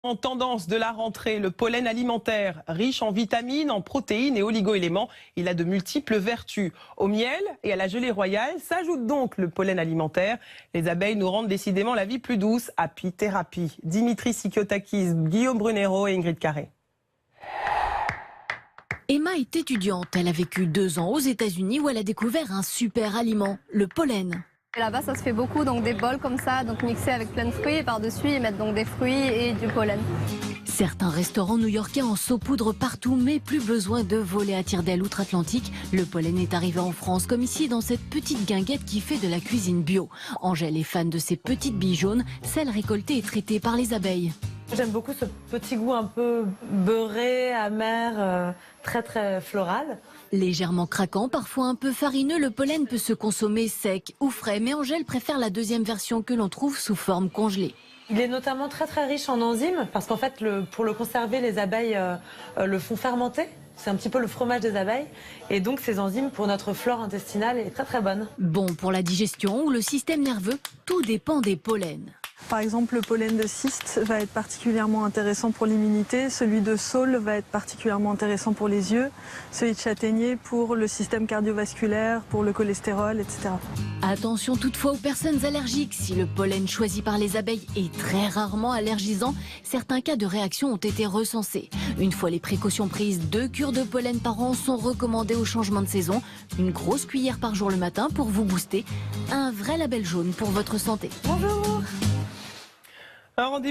En tendance de la rentrée, le pollen alimentaire, riche en vitamines, en protéines et oligo-éléments, il a de multiples vertus. Au miel et à la gelée royale s'ajoute donc le pollen alimentaire. Les abeilles nous rendent décidément la vie plus douce. Apithérapie. Dimitri Sikiotakis, Guillaume Brunero et Ingrid Carré. Emma est étudiante. Elle a vécu 2 ans aux États-Unis où elle a découvert un super aliment, le pollen. Et là-bas, ça se fait beaucoup, donc des bols comme ça, donc mixés avec plein de fruits, et par-dessus, ils mettent donc des fruits et du pollen. Certains restaurants new-yorkais en saupoudrent partout, mais plus besoin de voler à tire-d'aile outre-Atlantique. Le pollen est arrivé en France, comme ici, dans cette petite guinguette qui fait de la cuisine bio. Angèle est fan de ces petites billes jaunes, celles récoltées et traitées par les abeilles. J'aime beaucoup ce petit goût un peu beurré, amer, très floral. Légèrement craquant, parfois un peu farineux, le pollen peut se consommer sec ou frais. Mais Angèle préfère la deuxième version que l'on trouve sous forme congelée. Il est notamment très riche en enzymes parce qu'en fait, pour le conserver, les abeilles le font fermenter. C'est un petit peu le fromage des abeilles. Et donc, ces enzymes, pour notre flore intestinale, est très bonne. Bon pour la digestion ou le système nerveux, tout dépend des pollens. Par exemple, le pollen de cyste va être particulièrement intéressant pour l'immunité, celui de saule va être particulièrement intéressant pour les yeux, celui de châtaignier pour le système cardiovasculaire, pour le cholestérol, etc. Attention toutefois aux personnes allergiques. Si le pollen choisi par les abeilles est très rarement allergisant, certains cas de réaction ont été recensés. Une fois les précautions prises, 2 cures de pollen par an sont recommandées au changement de saison. Une grosse cuillère par jour le matin pour vous booster. Un vrai label jaune pour votre santé. Bonjour. Un rendez-vous